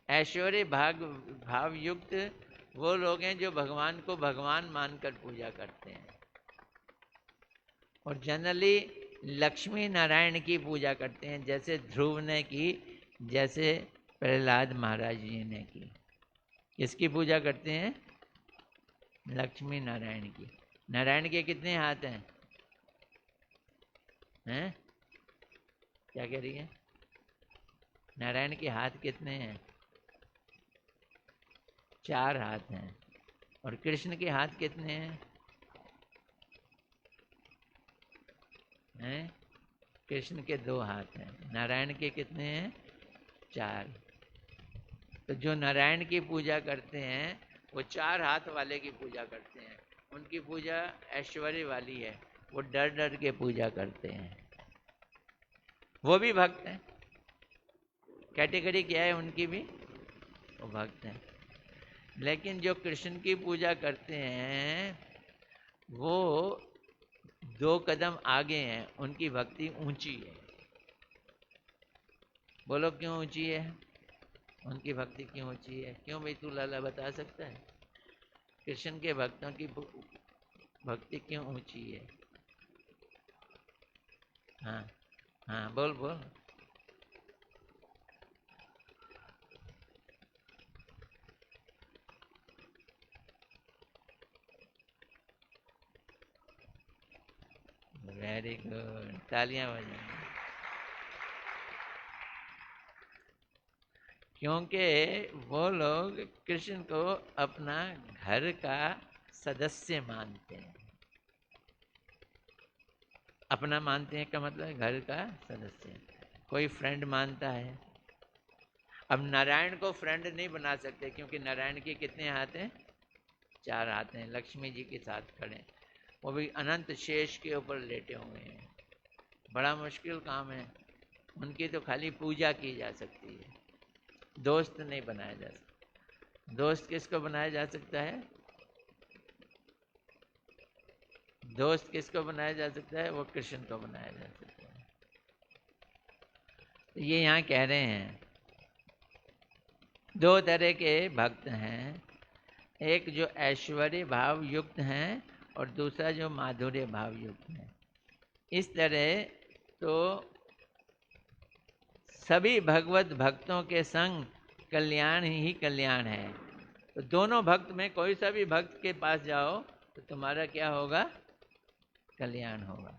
ऐश्वर्य भाव युक्त वो लोग हैं जो भगवान को भगवान मानकर पूजा करते हैं और जनरली लक्ष्मी नारायण की पूजा करते हैं, जैसे ध्रुव ने की, जैसे प्रहलाद महाराज जी ने की। किसकी पूजा करते हैं? लक्ष्मी नारायण की। नारायण के कितने हाथ हैं? हैं? क्या कह रही है? नारायण के हाथ कितने हैं? 4 हाथ हैं। और कृष्ण के हाथ कितने हैं? हैं? कृष्ण के 2 हाथ हैं। नारायण के कितने हैं? 4। तो जो नारायण की पूजा करते हैं वो 4 हाथ वाले की पूजा करते हैं। उनकी पूजा ऐश्वर्य वाली है, वो डर डर के पूजा करते हैं। वो भी भक्त हैं। कैटेगरी क्या है उनकी भी? वो भक्त हैं। लेकिन जो कृष्ण की पूजा करते हैं वो 2 कदम आगे हैं, उनकी भक्ति ऊंची है। बोलो क्यों ऊंची है? उनकी भक्ति क्यों ऊंची है? क्यों भाई, तू लाला बता सकता है? कृष्ण के भक्तों की भक्ति क्यों ऊंची है? हाँ हाँ, बोल बोल। वेरी गुड, तालियां बजाएं। क्योंकि वो लोग कृष्ण को अपना घर का सदस्य मानते हैं। अपना मानते हैं का मतलब है घर का सदस्य। कोई फ्रेंड मानता है। अब नारायण को फ्रेंड नहीं बना सकते क्योंकि नारायण के कितने हाथ हैं? 4 हाथ हैं। लक्ष्मी जी के साथ खड़े हैं, वो भी अनंत शेष के ऊपर लेटे हुए हैं। बड़ा मुश्किल काम है। उनकी तो खाली पूजा की जा सकती है, दोस्त नहीं बनाया जा सकता। दोस्त किसको बनाया जा सकता है? दोस्त किसको बनाया जा सकता है? वो कृष्ण को बनाया जा सकता है। तो ये यहाँ कह रहे हैं 2 तरह के भक्त हैं, एक जो ऐश्वर्य भाव युक्त हैं और दूसरा जो माधुर्य भाव युक्त हैं। इस तरह तो सभी भगवत भक्तों के संग कल्याण ही कल्याण है। तो दोनों भक्त में कोई सा भी भक्त के पास जाओ तो तुम्हारा क्या होगा? कल्याण होगा।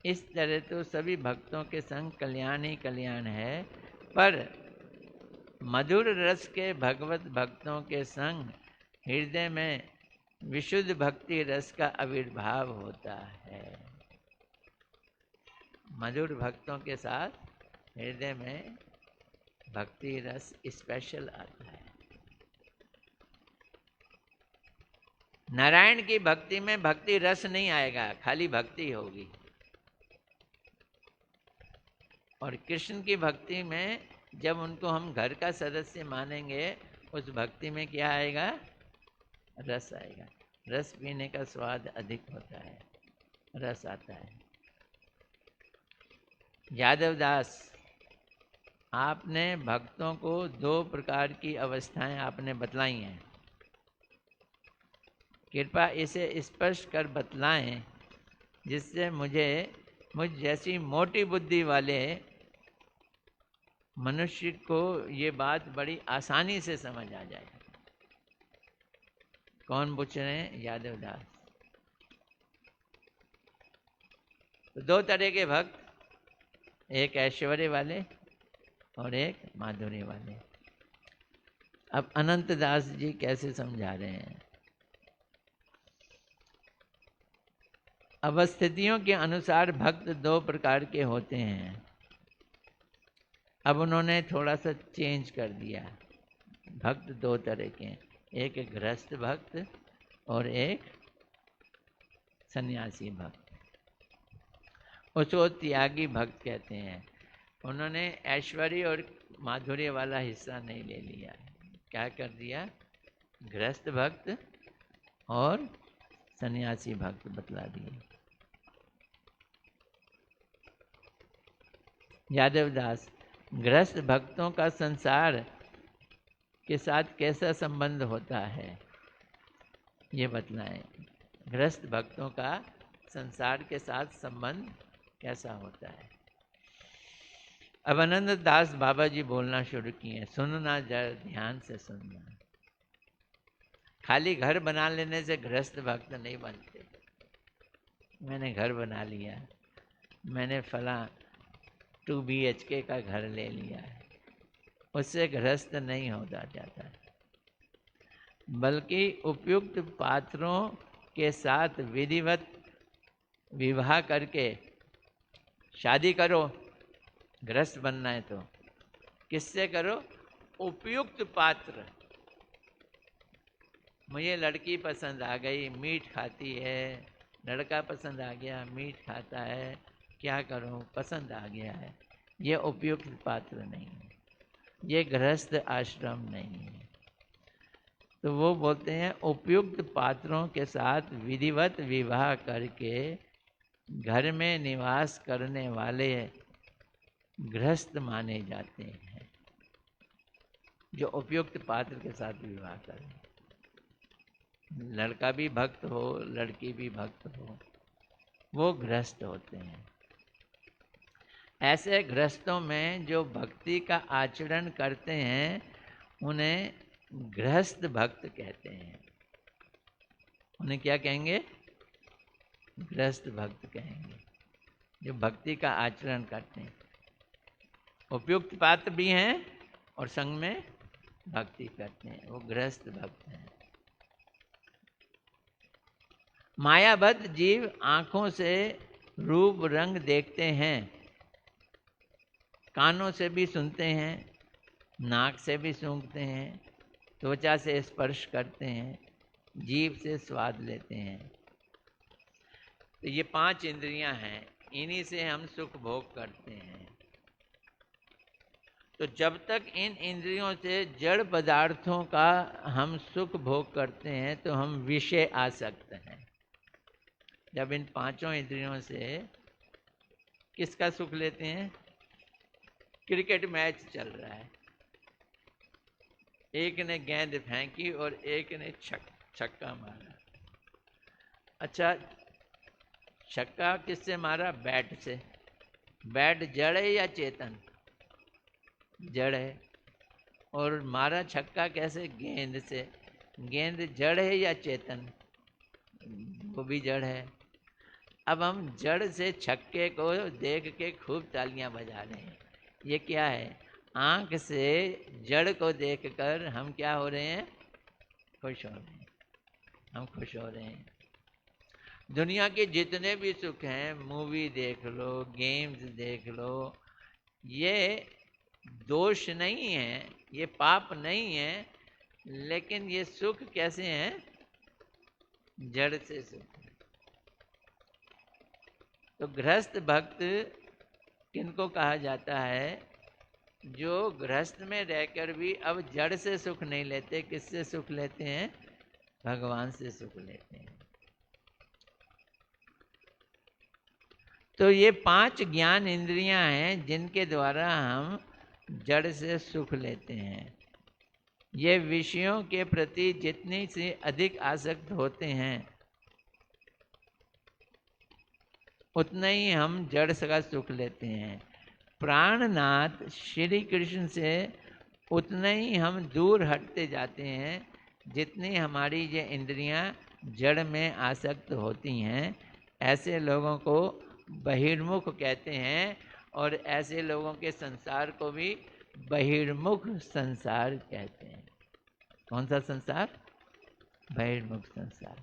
इस तरह तो सभी भक्तों के संग कल्याण ही कल्याण है, पर मधुर रस के भगवत भक्तों के संग हृदय में विशुद्ध भक्ति रस का आविर्भाव होता है। मधुर भक्तों के साथ हृदय में भक्ति रस स्पेशल आता है। नारायण की भक्ति में भक्ति रस नहीं आएगा, खाली भक्ति होगी। और कृष्ण की भक्ति में जब उनको हम घर का सदस्य मानेंगे, उस भक्ति में क्या आएगा? रस आएगा। रस पीने का स्वाद अधिक होता है, रस आता है। यादव दास, आपने भक्तों को 2 प्रकार की अवस्थाएं आपने बतलाई हैं। कृपया इसे स्पष्ट कर बतलाएं जिससे मुझ जैसी मोटी बुद्धि वाले मनुष्य को ये बात बड़ी आसानी से समझ आ जाए। कौन पूछ रहे हैं? यादव दास। तो 2 तरह के भक्त, एक ऐश्वर्य वाले और एक माधुर्य वाले। अब अनंत दास जी कैसे समझा रहे हैं? अवस्थितियों के अनुसार भक्त 2 प्रकार के होते हैं। अब उन्होंने थोड़ा सा चेंज कर दिया। भक्त 2 तरह के हैं, एक गृहस्थ भक्त और एक सन्यासी भक्त। उसको त्यागी भक्त कहते हैं। उन्होंने ऐश्वर्य और माधुर्य वाला हिस्सा नहीं ले लिया। क्या कर दिया? गृहस्थ भक्त और सन्यासी भक्त बतला दिए। यादव दास, गृहस्थ भक्तों का संसार के साथ कैसा संबंध होता है, ये बतलाएं। गृहस्थ भक्तों का संसार के साथ संबंध कैसा होता है। अब आनंद दास बाबा जी बोलना शुरू किए। सुनना जरा ध्यान से सुनना। खाली घर बना लेने से गृहस्थ भक्त नहीं बनते। मैंने घर बना लिया, मैंने फला 2 BHK का घर ले लिया है, उससे गृहस्थ नहीं होता जाता, बल्कि उपयुक्त पात्रों के साथ विधिवत विवाह करके शादी करो। गृहस्थ बनना है तो किससे करो? उपयुक्त पात्र। मुझे लड़की पसंद आ गई, मीठ खाती है, लड़का पसंद आ गया, मीठ खाता है, क्या करूं, पसंद आ गया है। ये उपयुक्त पात्र नहीं है, ये गृहस्थ आश्रम नहीं है। तो वो बोलते हैं उपयुक्त पात्रों के साथ विधिवत विवाह करके घर में निवास करने वाले गृहस्थ माने जाते हैं। जो उपयुक्त पात्र के साथ विवाह करें, लड़का भी भक्त हो, लड़की भी भक्त हो, वो गृहस्थ होते हैं। ऐसे गृहस्थों में जो भक्ति का आचरण करते हैं उन्हें गृहस्थ भक्त कहते हैं। उन्हें क्या कहेंगे? गृहस्थ भक्त कहेंगे, जो भक्ति का आचरण करते हैं, उपयुक्त पात्र भी हैं और संग में भक्ति करते हैं, वो गृहस्थ भक्त हैं। मायाबद्ध जीव आंखों से रूप रंग देखते हैं, कानों से भी सुनते हैं, नाक से भी सूंघते हैं, त्वचा से स्पर्श करते हैं, जीभ से स्वाद लेते हैं। तो ये 5 इंद्रियां हैं, इन्हीं से हम सुख भोग करते हैं। तो जब तक इन इंद्रियों से जड़ पदार्थों का हम सुख भोग करते हैं तो हम विषय आसक्त हैं। जब इन 5 इंद्रियों से किसका सुख लेते हैं? क्रिकेट मैच चल रहा है, एक ने गेंद फेंकी और एक ने छक्का मारा। अच्छा, छक्का किससे मारा? बैट से। बैट जड़ है या चेतन? जड़ है। और मारा छक्का कैसे? गेंद से। गेंद जड़ है या चेतन? वो भी जड़ है। अब हम जड़ से छक्के को देख के खूब तालियां बजा रहे हैं। ये क्या है? आंख से जड़ को देखकर हम क्या हो रहे हैं? खुश हो रहे हैं। हम खुश हो रहे हैं। दुनिया के जितने भी सुख हैं, मूवी देख लो, गेम्स देख लो, ये दोष नहीं है, ये पाप नहीं है, लेकिन ये सुख कैसे हैं? जड़ से सुख। तो गृहस्थ भक्त किनको कहा जाता है? जो गृहस्थ में रहकर भी अब जड़ से सुख नहीं लेते। किससे सुख लेते हैं? भगवान से सुख लेते हैं। तो ये 5 ज्ञान इंद्रियां हैं जिनके द्वारा हम जड़ से सुख लेते हैं। ये विषयों के प्रति जितनी से अधिक आसक्त होते हैं उतना ही हम जड़ का सुख लेते हैं। प्राणनाथ श्री कृष्ण से उतने ही हम दूर हटते जाते हैं जितनी हमारी ये इंद्रियां जड़ में आसक्त होती हैं। ऐसे लोगों को बहिर्मुख कहते हैं और ऐसे लोगों के संसार को भी बहिर्मुख संसार कहते हैं। कौन सा संसार? बहिर्मुख संसार।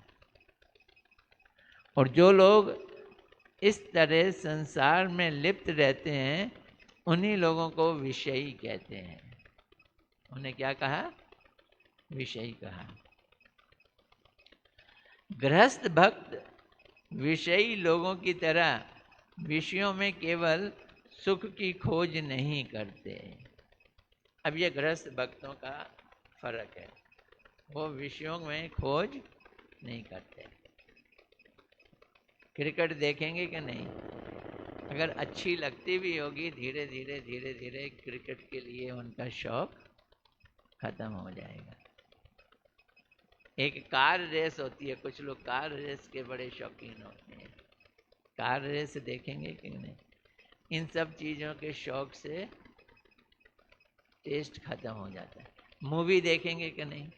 और जो लोग इस तरह संसार में लिप्त रहते हैं उन्हीं लोगों को विषयी कहते हैं। उन्हें क्या कहा? विषयी कहा। गृहस्थ भक्त विषयी लोगों की तरह विषयों में केवल सुख की खोज नहीं करते। अब ये गृहस्थ भक्तों का फर्क है। वो विषयों में खोज नहीं करते। क्रिकेट देखेंगे कि नहीं? अगर अच्छी लगती भी होगी, धीरे धीरे धीरे धीरे क्रिकेट के लिए उनका शौक खत्म हो जाएगा। एक कार रेस होती है, कुछ लोग कार रेस के बड़े शौकीन होते हैं। कार रेस देखेंगे कि नहीं? इन सब चीज़ों के शौक से टेस्ट खत्म हो जाता है। मूवी देखेंगे कि नहीं?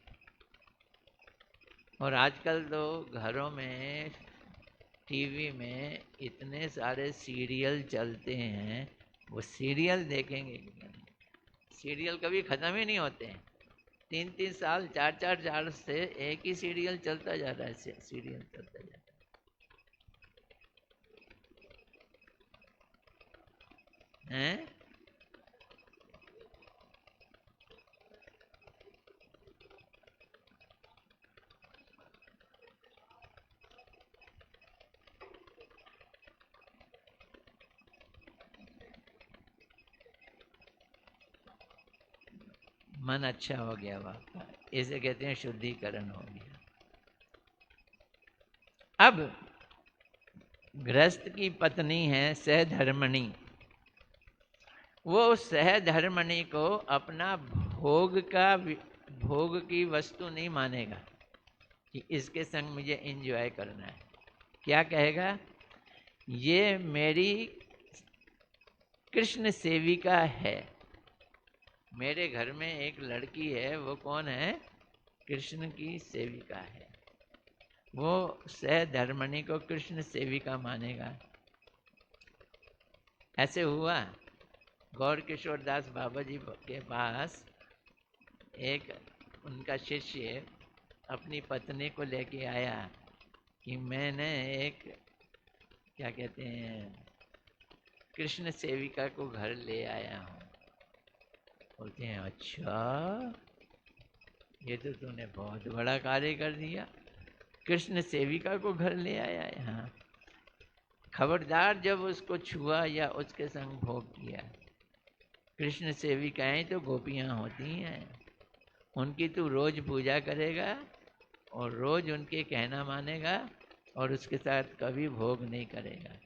और आजकल तो घरों में, टीवी में इतने सारे सीरियल चलते हैं, वो सीरियल देखेंगे कि नहीं? सीरियल कभी ख़त्म ही नहीं होते हैं। 3-3 साल, 4-4 साल से एक ही सीरियल चलता जा रहा है, सीरियल चलता जा रहा है। हैं? मन अच्छा हो गया आपका, इसे कहते हैं शुद्धिकरण हो गया। अब गृहस्थ की पत्नी है सहधर्मणी, वो सहधर्मणी को अपना भोग की वस्तु नहीं मानेगा कि इसके संग मुझे एंजॉय करना है। क्या कहेगा? ये मेरी कृष्ण सेविका है। मेरे घर में एक लड़की है, वो कौन है? कृष्ण की सेविका है। वो सहधर्मणी को कृष्ण सेविका मानेगा। ऐसे हुआ। गौर किशोर दास बाबा जी के पास एक उनका शिष्य अपनी पत्नी को लेके आया कि मैंने एक, क्या कहते हैं, कृष्ण सेविका को घर ले आया हूँ। बोलते हैं अच्छा, ये तो तूने बहुत बड़ा कार्य कर दिया, कृष्ण सेविका को घर ले आया है। हाँ, खबरदार जब उसको छुआ या उसके संग भोग किया। कृष्ण सेविकाएं तो गोपियाँ होती हैं, उनकी तू रोज पूजा करेगा और रोज उनके कहना मानेगा और उसके साथ कभी भोग नहीं करेगा।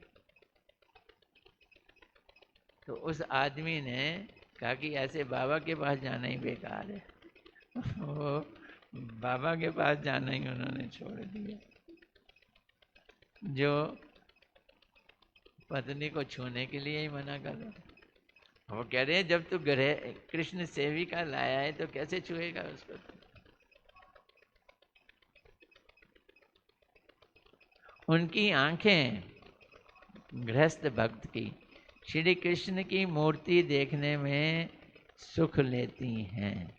तो उस आदमी ने कहा कि ऐसे बाबा के पास जाना ही बेकार है। वो बाबा के पास जाना ही उन्होंने छोड़ दिया। जो पत्नी को छूने के लिए ही मना कर रहे। वो कह रहे हैं जब तू कृष्ण सेविका लाया है तो कैसे छुएगा उसको? उनकी आंखें गृहस्थ भक्त की श्री कृष्ण की मूर्ति देखने में सुख लेती हैं।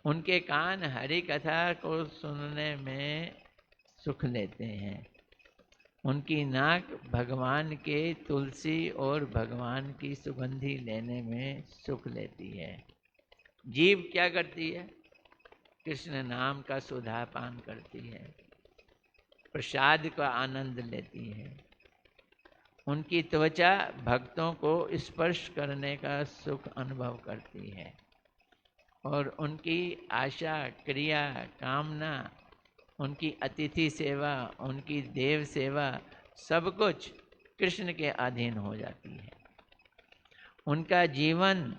उनके कान हरि कथा को सुनने में सुख लेते हैं। उनकी नाक भगवान के तुलसी और भगवान की सुगंधी लेने में सुख लेती है। जीभ क्या करती है? कृष्ण नाम का सुधा पान करती है, प्रसाद का आनंद लेती है। उनकी त्वचा भक्तों को स्पर्श करने का सुख अनुभव करती है और उनकी आशा, क्रिया, कामना, उनकी अतिथि सेवा, उनकी देव सेवा, सब कुछ कृष्ण के अधीन हो जाती है। उनका जीवन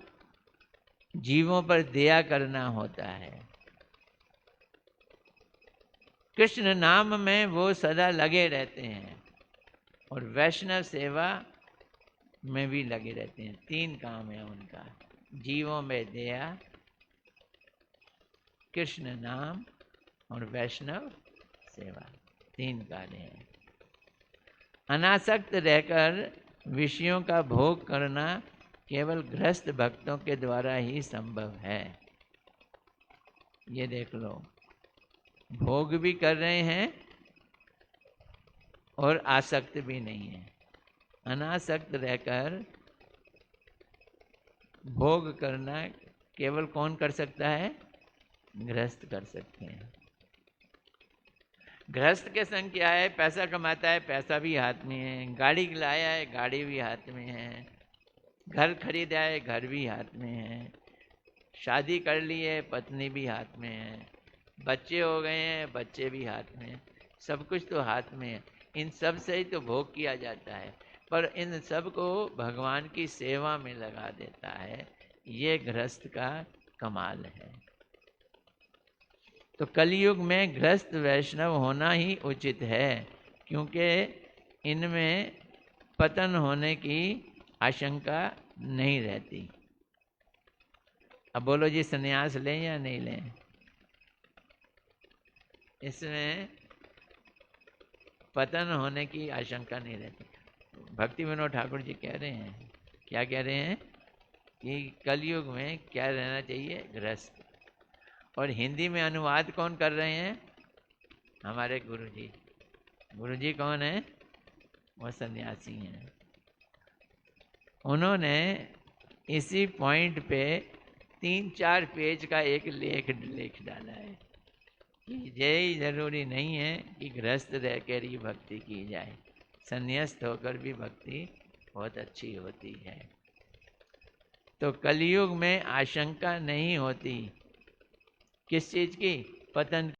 जीवों पर दया करना होता है। कृष्ण नाम में वो सदा लगे रहते हैं और वैष्णव सेवा में भी लगे रहते हैं। 3 काम है उनका, जीवों में दया, कृष्ण नाम और वैष्णव सेवा, 3 कार्य हैं। अनासक्त रहकर विषयों का भोग करना केवल गृहस्थ भक्तों के द्वारा ही संभव है। ये देख लो, भोग भी कर रहे हैं और आसक्त भी नहीं है। अनासक्त रहकर भोग करना केवल कौन कर सकता है? गृहस्थ कर सकते हैं। गृहस्थ के संग क्या है? पैसा कमाता है, पैसा भी हाथ में है, गाड़ी लाया है, गाड़ी भी हाथ में है, घर खरीदा है, घर भी हाथ में है, शादी कर ली है, पत्नी भी हाथ में है, बच्चे हो गए हैं, बच्चे भी हाथ में हैं, सब कुछ तो हाथ में है। इन सब से ही तो भोग किया जाता है, पर इन सब को भगवान की सेवा में लगा देता है। ये गृहस्थ का कमाल है। तो कलयुग में गृहस्थ वैष्णव होना ही उचित है, क्योंकि इनमें पतन होने की आशंका नहीं रहती। अब बोलो जी, संन्यास लें या नहीं लें? इसमें पतन होने की आशंका नहीं रहती। भक्ति विनोद ठाकुर जी कह रहे हैं, क्या कह रहे हैं कि कलयुग में क्या रहना चाहिए? गृहस्थ। और हिंदी में अनुवाद कौन कर रहे हैं? हमारे गुरुजी। गुरुजी कौन है? वो सन्यासी हैं। उन्होंने इसी पॉइंट पे 3-4 पेज का एक लेख लिख डाला है कि यही जरूरी नहीं है कि गृहस्थ रहकर ही भक्ति की जाए, संन्यास्त होकर भी भक्ति बहुत अच्छी होती है। तो कलयुग में आशंका नहीं होती किस चीज की? पतन